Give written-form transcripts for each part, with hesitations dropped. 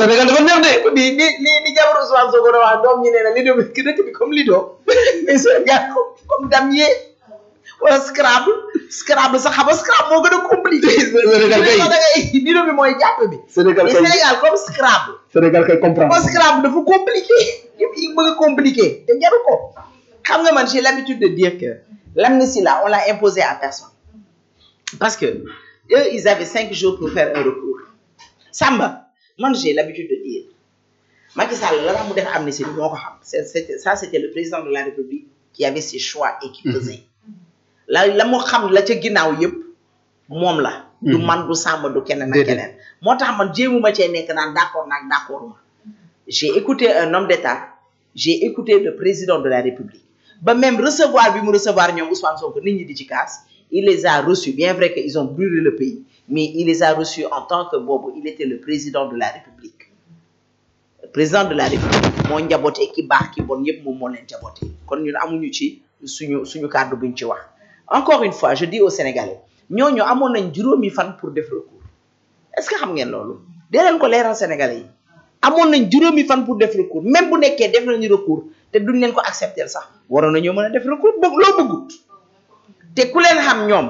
Sénégal dafa neex de ni jabar Ousmane Sonko wax doom ñi nee na Lido bi dëkk bi comme Lido mais Sénégal comme damier wala Scrabble sax xam nga Scrabble moo gën a compliqué. Sénégal kay Lido bi mooy jàpp bi. Sénégal comme Scrabble. Sénégal kay comprendre. Comme Scrabble dafa compliqué yi bëgg a compliqué te jaru ko. Xam nga man j'ai l'habitude de dire que l'amnistie là on l'a imposé à personne parce que eux ils avaient 5 jours pour faire un recours. Samba man j'ai l'habitude de dire Macky Sall la mu def amnistie moo ko xam c'était le président de la République qui avait ses choix et qui pesait la mu xam la ca ginnaaw yëpp moom la du man du Samba du keneen ak keneen moo tax man jéemuma cee nekk naan d'accord naag d'accord ma j'ai écouté un homme d'État j'ai écouté le président de la République ba même recevoir bi mu recevoir ñoom Ousmane Sonko nit ñi di ci kaas il les a reçus bien vrai que ils ont brûlé le pays mais il les a reçus en tant que boobu il était le président de la République le président de la République moo njabootee ki baax ki bon yëpp moom moo leen njabootee kon ñun amuñu ci suñu kàddu buñ ci wax encore une fois je dis aux Sénégalais ñooñu amoon nañ juróomi fan pour def recours est-ce que xam ngeen loolu dee leen ko leeral Sénégalais yi amoon nañ juróomi fan pour def recours même bu nekkee def nañu recours te duñ leen ko accepter sax waroon nañoo mën a def recours bëgg loo bëggut te ku leen xam ñoom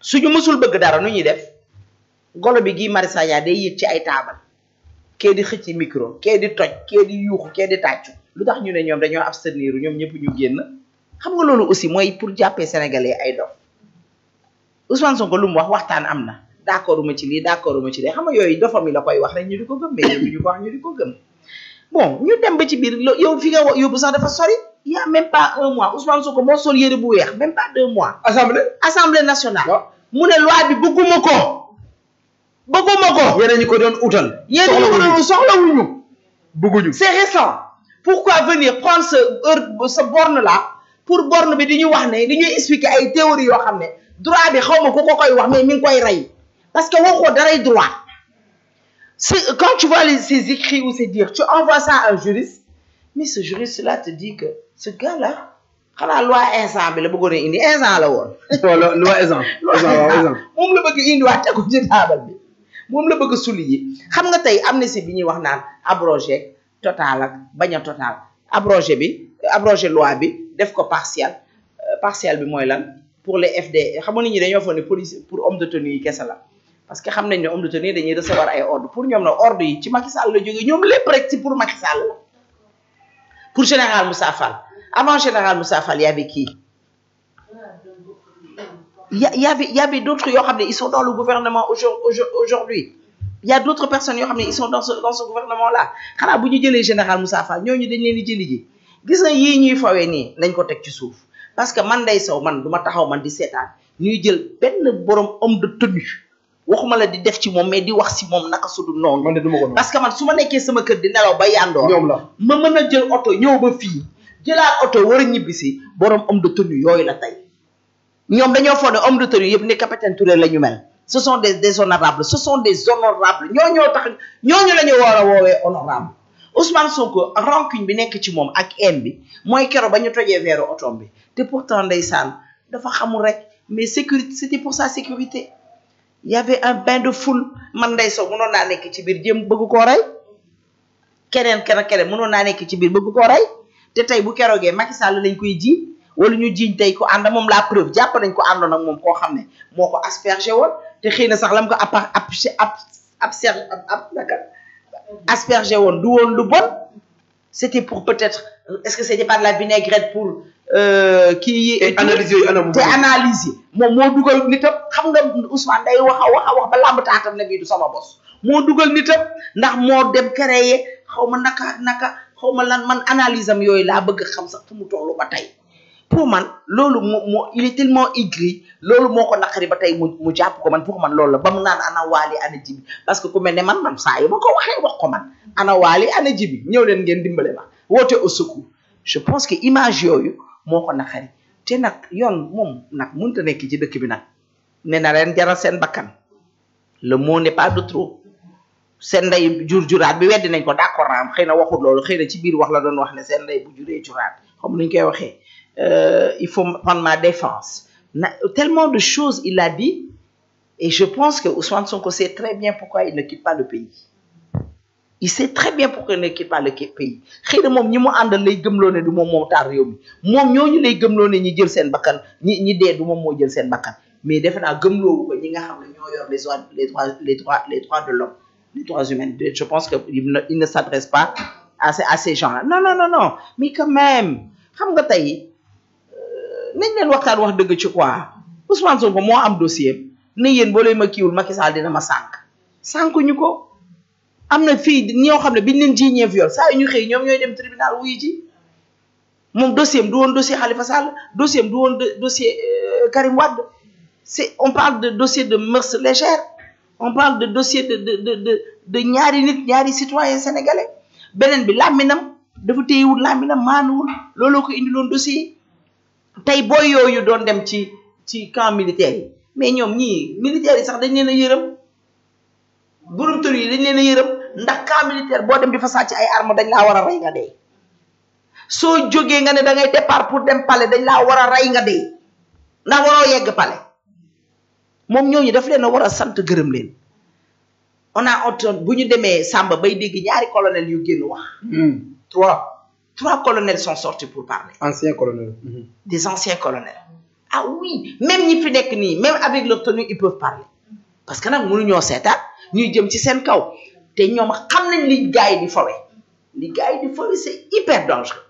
suñu mësul bëgg dara nu ñuy def golo bi Guy Marius Sagna day yëg ci ay taabal kee di xëcc micro kee di toj kee di yuuxu kee di tàccu lu tax ñu ne ñoom dañoo abstenir ñoom ñëpp ñu génn xam nga loolu aussi mooy pour jàppee sénégalais ay dof Ousmane Sonko lu mu waxtaan am na d'accorduma ci lii d'accorduma ci lii xam nga yooyu dofam yi la koy wax rek ñu di ko gëm mais ñu ko wax ñu di ko gëm bon ñu dem ba ci biir yow fi nga yóbbu sax dafa sori il y a même pas 1 mois Ousmane Sonko moo sol yére bu weex même pas 2 mois. Assemblée nationale. mu ne loi bi bëgguma ko. yéen ñu ko doon utal. yéen ñu ko doon soxlawuñu. bëgguñu. c'est récent. pourquoi venir prendre ce borne là pour borne bi di ñu wax ne di ñuy expliquer ay théories yoo xam ne droit bi xaw ma ku ko koy wax mais mi ngi koy rey parce que waxoo daray droit quand tu vois ces écrits ou ces dires tu envoies ça à un juriste mais ce juriste là te dit que ce gars là xanaa loi instant bi la bëggoon a indi instant la woon. loi instant. moom la bëgg indiwaat tegu ci taabal bi moom la bëgg a souligner xam nga tey amnistie bi ñuy wax naan abrogé total ak bañ a total abrogé loi bi def ko partiel bi mooy lan pour les FD xam nga nit ñi dañoo foog ne police pour homme de tenue yi kese la parce que xam nañ ne homme de tenue dañuy recevoir ay ordre pour ñoom nag ordre yi ci Macky Sall la jógee ñoom lépp rek ci pour Macky Sall la pour général Moussa Fall avant général Moussa Fall y avait qui y avait d'autres yoo xam ne ils sont dans le gouvernement aujourd'hui il y a d'autres personnes yoo xam ne ils sont dans ce gouvernement là xanaa bu ñu jëlee général Moussa Fall ñooñu dañ leen di jëli ji gis na yii ñuy fawee nii lañ ko teg ci suuf parce que man Ndeye Sow man du ma taxaw man di seetaan ñuy jël benn borom homme de tenue waxuma la di def ci moom mais di wax si moom naka su dul noonu. man de duma ko parce que man su ma nekkee sama kër di nelaw ba yandoor ñoom la ma mën a jël oto ñëw ba fii jëlaat oto war a ñibbi si borom homme de tenue yooyu la tey ñoom dañoo foog ne homme de tenue yëpp ne capitaine Touré la ñu mel ce sont des honorables ñooñoo tax ñooñu la ñu war a woowee honorable Ousmane Sonko rancune bi nekk ci moom ak haine bi mooy kero ba ñu tojee veeru otom bi te pourtant ndeysaan dafa xamul rek mais sécurité c'était pour sa sécurité il y avait un bain de foule man Ndeye Sow mënoon naa nekk ci biir jéem bëgg koo rey keneen mënoon naa nekk ci biir bëgg koo rey te tey bu keroogee Macky Sall lañ koy ji wala ñu jiiñ tey ko ànd moom la preuve jàpp nañ ko àndoon ak moom koo xam ne moo ko aspergé woon te xëy na sax lam ko aspergé woon du woon lu bon c'était pour peut-être est-ce que c'était pas de la vinaigrette pour kii yi analyse yi moom moo dugal nitam xam nga Ousmane day wax ba làmb taatam ne bii du sama bos moo dugal nitam ndax moo dem créer xaw ma naka xaw ma lan man analyse am yooyu laa bëgg xam sax fu mu tollu ba tey pour man loolu moo il est tellement aigri loolu moo ko naqari ba tey mu jàpp ko man pour man loolu la ba mu naan ana waali ana jibi parce que ku mel ne man saa yu ma ko waxee wax ko man ana waali ana jibi ñëw leen ngeen dimbale ma woote au secours je pense que image yooyu moo ko naqari te nag yoon moom nag mënut a nekk ci dëkk bi nag ne na leen jaral seen bakkan le mot n'est pas de trop seen ndey juraat bi weddi nañ ko d'accord am xëy na waxul loolu xëy na ci biir wax la doon wax ne seen ndey bu juree juraat xam nuñ koy waxee il faut prendre ma défense tellement de choses il a dit et je pense que Ousmane Sonko sait très bien pourquoi il ne quitte pas le pays il sait très bien pourquoi ne quitte pas le pays xëy na moom ñi mu àndal lay gëmloo ne du moom moo taal réew mi moom ñooñu lay gëmloo ne ñi jël seen bakkan ñi dee du moom moo jël seen bakkan mais defe naa gëmloowu ko ñi nga xam ne ñoo yor les droits de l'homme les droits humains je pense que il ne s'adresse pas à ces gens-là non mais quand même xam nga tey nañ leen waxtaan wax dëgg ci quoi Ousmane Sonko moo am dossier ne yéen boo leen ma kiiwul Macky Sall dina ma sànk ñu ko am na fii ñoo xam ne biñ leen jiiñee viol saa yu ñu xëy ñoom ñooy dem tribunal wuyu ji moom dossier am du woon dossier Khalifa Sall dossier am du woon dossier Karim Wade on parle de dossier de mœurs légères on parle de dossier de ñaari nit ñaari citoyen sénégalais beneen bi làmminam dafa téyewul làmminam maanuwul looloo ko indiloon dossier tey booy yooyu doon dem ci camp militaire yi mais ñoom ñii militaires yi sax dañ leen a yërëm borom tër yi dañ leen a yërëm ndax camp militaire boo dem di fa sàcc ay armes dañ laa war a rey nga dee soo jógee nga ne da ngay départ pour dem palais dañ laa war a rey nga dee ndax waroo yegg palais moom ñooñu daf leen a war a sant gërëm leen on a entendu bu ñu demee Samba bay dégg ñaari colonel yu génn wax. trois colonels sont sortis pour parler. Anciens colonels. Des anciens colonels. Ah oui, même ñi fi nekk nii même avec leur tenue ils peuvent parler parce que nag mënuñoo seetaan ñuy jëm ci seen kaw te ñoom xam nañ li gars yi di fowe li gars yi di fowe c'est hyper dangereux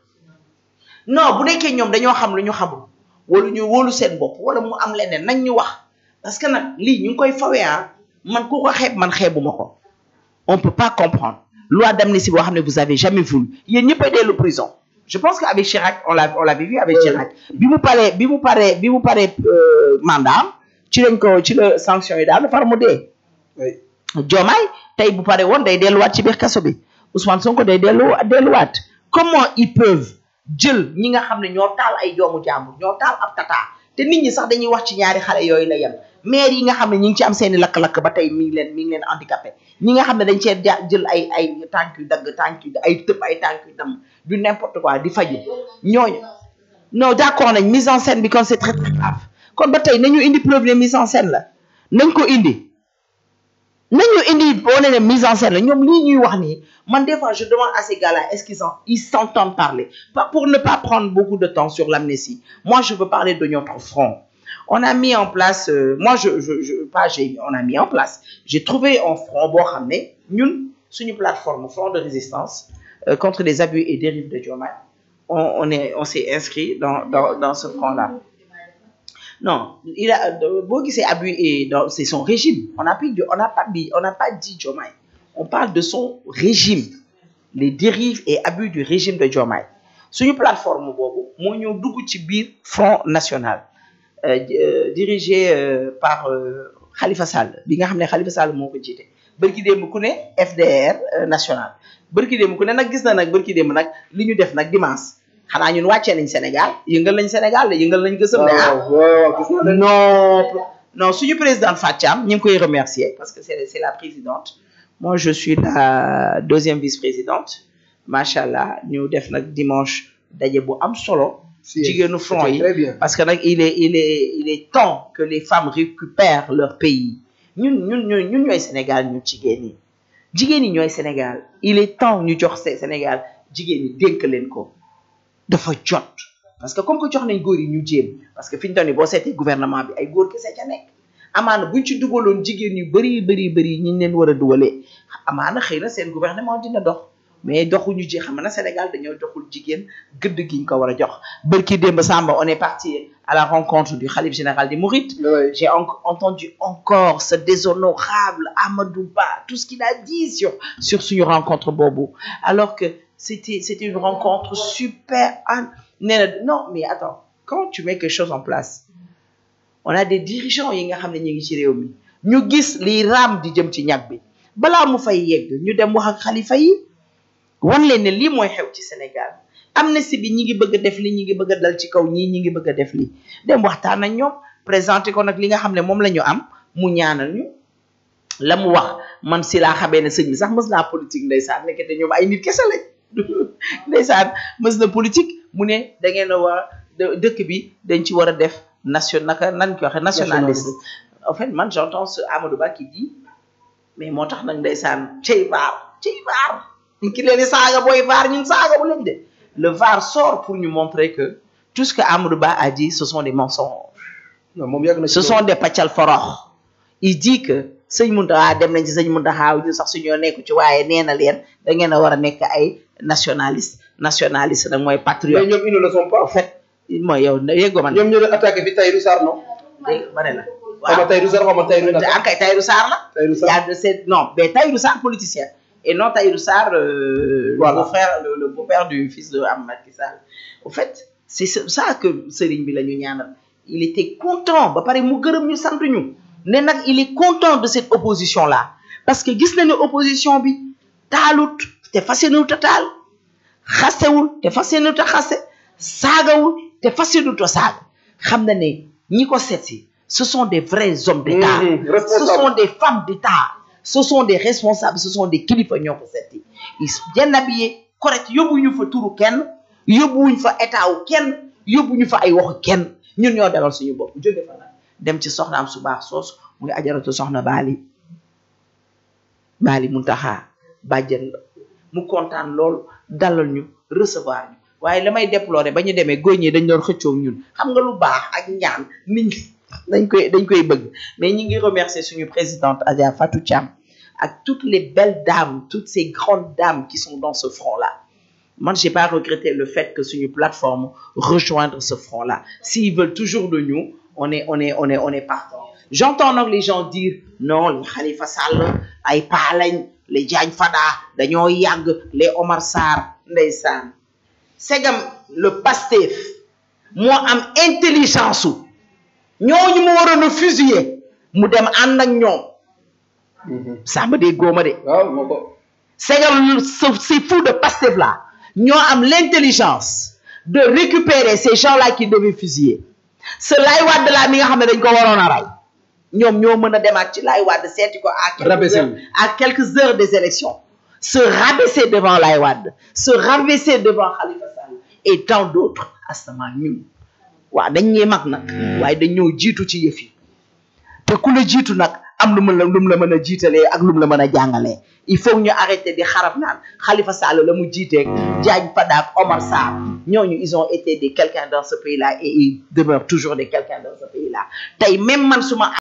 non bu nekkee ñoom dañoo xam lu ñu xamul wala ñu wóolu seen bopp wala mu am leneen nañ ñu wax parce que nag lii ñu ngi koy fowe man ku ko xeeb man xeebuma ko on peut pas comprendre loi d'amnistie boo xam ne vous avez jamais voulu yéen ñëpp a dellu prison je pense qu'avec Chirac on l'avait vu avec Chirac bi mu paree mandat ci lañ ko ci la sanction yi daal far mu dee Diomaye tey bu pare woon day delluwaat ci biir kaso bi Ousmane Sonko day delluwaat comment ils peuvent jël ñi nga xam ne ñoo taal ay doomu jàmbur ñoo taal ab tata te nit ñi sax dañuy wax ci ñaari xale yooyu la yem maire yi nga xam ne ñi ngi ci am seeni lakk-lakk ba tey mi ngi leen handicapé ñi nga xam ne dañ cee jël ay tànk yu dagg tànk yu ay tëb ay tànk yu dam du n'importe quoi di faju ñooñu non d'accord nañ mise en scène bi kon c'est très très grave kon ba tey nañu indi preuve ne mise en scène la nañ ko indi boo ne mise en scène la ñoom lii ñuy wax nii man des fois je demande à ces gars-là est-ce qu'ils s'entendent parler pour ne pas prendre beaucoup de temps sur l'amnistie moi je veux parler de notre front on a mis en place on a mis en place j'ai trouvé un front boo xam ne ñun suñu plateforme front de résistance contre les abus et dérives de Diomaye on s'est inscrit dans ce front-là non boo gisee abus et c'est son régime on n'a pas dit Diomaye on parle de son régime les dérives et abus du régime de Diomaye suñu plateforme boobu moo ñëw dugg ci biir Front National dirigé par Khalifa Sall bi nga xam ne Khalifa Sall moo ko jiite bërki démb ku ne FDR national bërki démb ku ne nag gis na nag bërki démb nag li ñu def nag dimanche xanaa ñun wàccee nañ Sénégal yëngal nañ gësam ne non suñu présidente Fathiam ñu ngi koy remercier parce que c'est la présidente moi je suis la deuxième vice-présidente machallah ñu def nag dimanche daje bu am solo jigéenu front yi parce que nag il est temps que les femmes récupèrent leur pays ñun ñooy Sénégal ñun jigéen ñi ñooy Sénégal il est temps ñu jox Sénégal jigéen ñi dénk leen ko dafa jot parce que comme que jox nañ góor yi ñu jéem parce que fi ñu toll nii boo seetee gouvernement bi ay góor kese ca nekk amaana buñ ci dugaloon jigéen yu bëri ñi leen war a dugalee amaana xëy na seen gouvernement dina dox mais doxuñu ji xam na Sénégal dañoo joxul jigéen gëdd gi ñu ko war a jox bërki démb Samba on est parti à la rencontre du khalife général des Mourides j'ai entendu encore ce déshonorable Amadou Ba tout ce qu'il a dit sur suñu rencontre boobu alors que c'était une rencontre super non mais attends quand tu mets quelque chose en place on a des dirigeants yi nga xam ne ñu ngi ci réew mi ñu gis liy raam di jëm ci ñag bi balaa mu fay yegg ñu dem wax ak xalifa yi wan leen ne lii mooy xew ci Sénégal amnistie bi ñi ngi bëgg a def li ñi ngi bëgg a dal ci kaw ñi ngi bëgg a def li dem waxtaan ak ñoom présenté ko nag li nga xam ne moom la ñu am mu ñaanal ñu la mu wax man si laa xamee ne sëñ bi sax mës naa politique ndeysaan nekk te ñoom ay nit kese lañ ndeysaan mës na politique mu ne da ngeen a war dëkk bi dañ ci war a def nan ko waxee nationaliste en fait man j'entends ce Amadou Ba qui dit mais moo tax nag ndeysaan cey VAR ki leen di saaga booy VAR ñun saaga bu leen de le VAR sort pour nous montrer que tout ce que Amadou Ba a dit ce sont des mensonges. non moom yàgg na ce sont des pàccal forox. il dit que sëñ Mountakha dem nañ ci sëñ Mountakha ñu sax suñoo nekk ci waaye nee na leen da ngeen a war a nekk ay nationaliste nag mooy patriote. mais ñoom ils ne le sont pas. en fait mooy yow yéegoo man. ñoom ñoo doon attaqué fi Tahirou Sarr non. dégg ma ne la. xaw ma Tahirou Sarr xaw ma Tahirou Sarr. ah kay Tahirou Sarr la. Tahirou Sarr y a de ces non mais Tahirou Sarr politicien et non Tahirou Sarr voilà. le beau-père du fils de Macky Sall. au fait c'est ça que Serigne bi la ñu ñaanal il était content ba pare mu gërëm ñu sant ñu ne nag il est content de cette opposition là parce que gis na ne opposition bi taalut te fas yéenewut a taal xasewul te fas yéenewut a xase saagawul te fas yéenewut a saaga xam na ne ñi ko seet si ce sont des vrais hommes d'État ce sont des femmes d'État ce sont des responsables ce sont des kilifa ñoo ko seet si ils sont bien habillés correct yóbbuñu fa turu kenn yóbbuwuñ fa état wu kenn yóbbuñu fa ay waxu kenn ñun ñoo demal suñu bopp jóge fa nag dem ci soxnaam su baax soos muy ajaratu soxna Bali Mountakha bàjjen la mu kontaan lool dalal ñu recevoir ñu waaye la may déplorer ba ñu demee góor ñi dañ doon xëccoo ñun xam nga lu baax ak ñaan nit ñi dañ koy bëgg mais ñi ngi remercier suñu présidente Adja Fatou Thiam ak toutes les belles dames toutes ces grandes dames qui sont dans ce front là. Moi, j'ai pas regretté le fait que sur une plateforme rejoindre ce front-là. S'ils veulent toujours de nous, on est partant. J'entends donc les gens dire non, les Khalifa Sall, ay Palagne, les Diagne Fada, dañoo yàgg, les Omar Sarr, ndeysaan. Segam le Pastef moo am intelligence su ñooñu mu waroon a fusiller mu dem ànd ak ñoom. Ça me dégomme de. Segam ces fous de Pastef là. Nous avons l'intelligence de récupérer ces gens-là qui devaient fusiller. Ce laïwad de la mi nga xam ne dañ ko waroon a rey ñoom ñoo mën a demaat ci laïwad seeti ko à quelques heures des élections se rabaisser devant laïwad se rabaisser devant Khalifa Sall et tant d'autres asamaan ñun waaw dañ ñee mag nag waaye dañ ñoo jiitu ci yëf yi te ku la jiitu nag am lu la mën a jiitalee ak lu la mën a jàngalee il faut ñu arrêter di xarab naan Khalifa Sall la mu jiiteeg Diagne Fada ak Omar Sarr ñooñu ils ont été des quelqu'un dans ce pays là et ils demeurent toujours des quelqu'un dans ce pays là tey même man suma